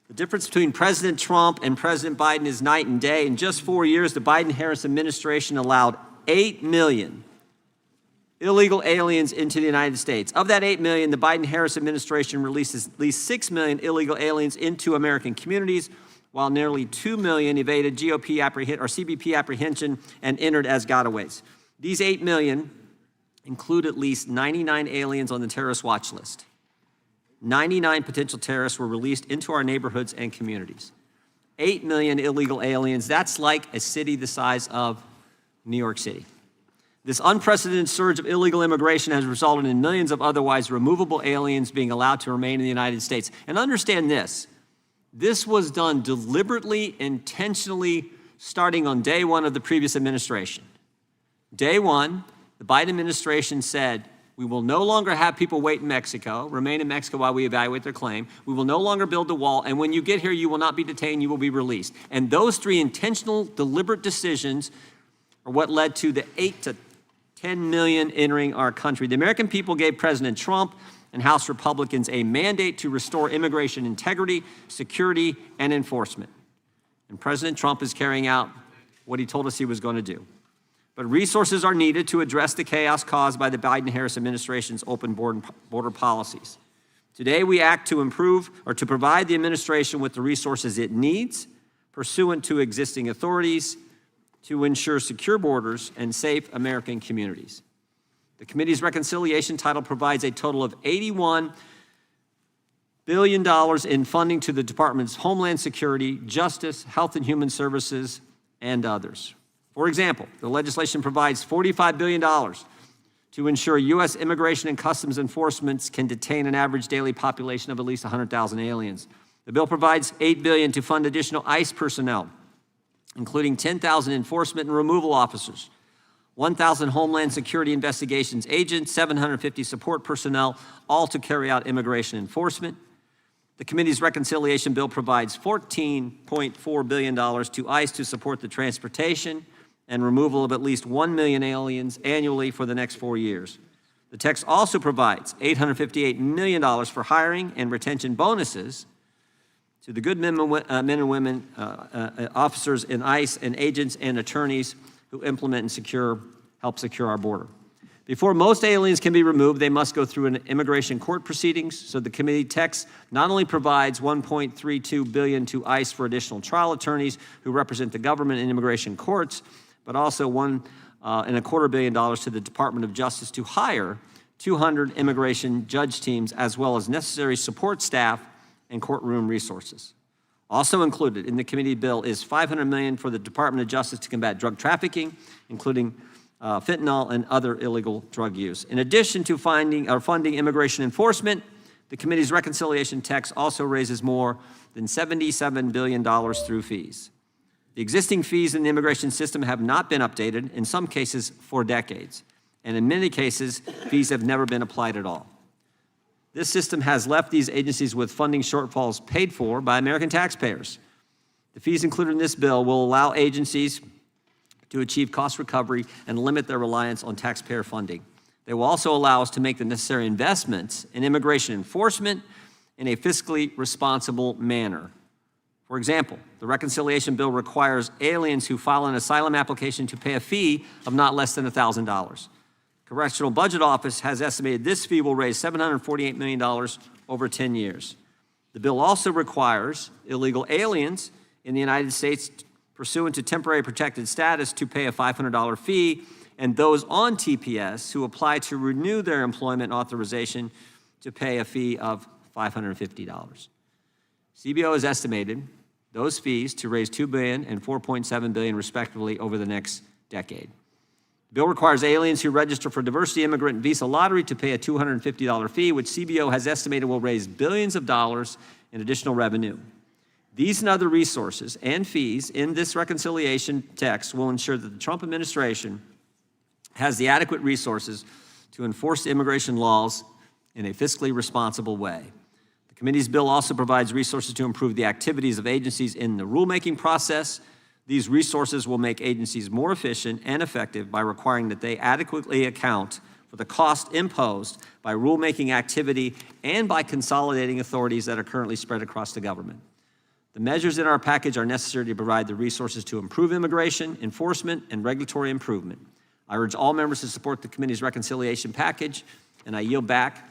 The difference between President Trump and President Biden is night and day. In just 4 years, the Biden-Harris administration allowed 8 million illegal aliens into the United States. Of that 8 million, the Biden-Harris administration releases at least 6 million illegal aliens into American communities, while nearly 2 million evaded CBP apprehension and entered as gotaways. These 8 million include at least 99 aliens on the terrorist watch list. 99 potential terrorists were released into our neighborhoods and communities. 8 million illegal aliens, that's like a city the size of New York City. This unprecedented surge of illegal immigration has resulted in millions of otherwise removable aliens being allowed to remain in the United States. And understand this. This was done deliberately, intentionally, starting on day one of the previous administration. Day one, the Biden administration said, we will no longer have people wait in Mexico, remain in Mexico while we evaluate their claim. We will no longer build the wall, and when you get here, you will not be detained, you will be released. And those three intentional, deliberate decisions are what led to the 8 to 10 million entering our country. The American people gave President Trump and House Republicans a mandate to restore immigration integrity, security, and enforcement. And President Trump is carrying out what he told us he was going to do. But resources are needed to address the chaos caused by the Biden-Harris administration's open border policies. Today, we act to improve or to provide the administration with the resources it needs, pursuant to existing authorities, to ensure secure borders and safe American communities. The committee's reconciliation title provides a total of $81 billion in funding to the Departments of Homeland Security, Justice, Health and Human Services, and others. For example, the legislation provides $45 billion to ensure U.S. Immigration and Customs Enforcement can detain an average daily population of at least 100,000 aliens. The bill provides $8 billion to fund additional ICE personnel, including 10,000 enforcement and removal officers, 1,000 Homeland Security investigations agents, 750 support personnel, all to carry out immigration enforcement. The committee's reconciliation bill provides $14.4 billion to ICE to support the transportation and removal of at least 1 million aliens annually for the next 4 years. The text also provides $858 million for hiring and retention bonuses to the good men and women, officers in ICE and agents and attorneys who implement and help secure our border. Before most aliens can be removed, they must go through an immigration court proceedings. So the committee text not only provides $1.32 billion to ICE for additional trial attorneys who represent the government in immigration courts, but also $1.25 billion to the Department of Justice to hire 200 immigration judge teams, as well as necessary support staff and courtroom resources. Also included in the committee bill is $500 million for the Department of Justice to combat drug trafficking, including fentanyl and other illegal drug use. In addition to funding immigration enforcement, the committee's reconciliation text also raises more than $77 billion through fees. The existing fees in the immigration system have not been updated, in some cases for decades, and in many cases, fees have never been applied at all. This system has left these agencies with funding shortfalls paid for by American taxpayers. The fees included in this bill will allow agencies to achieve cost recovery and limit their reliance on taxpayer funding. They will also allow us to make the necessary investments in immigration enforcement in a fiscally responsible manner. For example, the reconciliation bill requires aliens who file an asylum application to pay a fee of not less than $1,000. Congressional Budget Office has estimated this fee will raise $748 million over 10 years. The bill also requires illegal aliens in the United States pursuant to temporary protected status to pay a $500 fee, and those on TPS who apply to renew their employment authorization to pay a fee of $550. CBO has estimated those fees to raise $2 billion and $4.7 billion respectively over the next decade. The bill requires aliens who register for diversity immigrant visa lottery to pay a $250 fee, which CBO has estimated will raise billions of dollars in additional revenue. These and other resources and fees in this reconciliation text will ensure that the Trump administration has the adequate resources to enforce immigration laws in a fiscally responsible way. The committee's bill also provides resources to improve the activities of agencies in the rulemaking process. These resources will make agencies more efficient and effective by requiring that they adequately account for the cost imposed by rulemaking activity and by consolidating authorities that are currently spread across the government. The measures in our package are necessary to provide the resources to improve immigration, enforcement, and regulatory improvement. I urge all members to support the committee's reconciliation package, and I yield back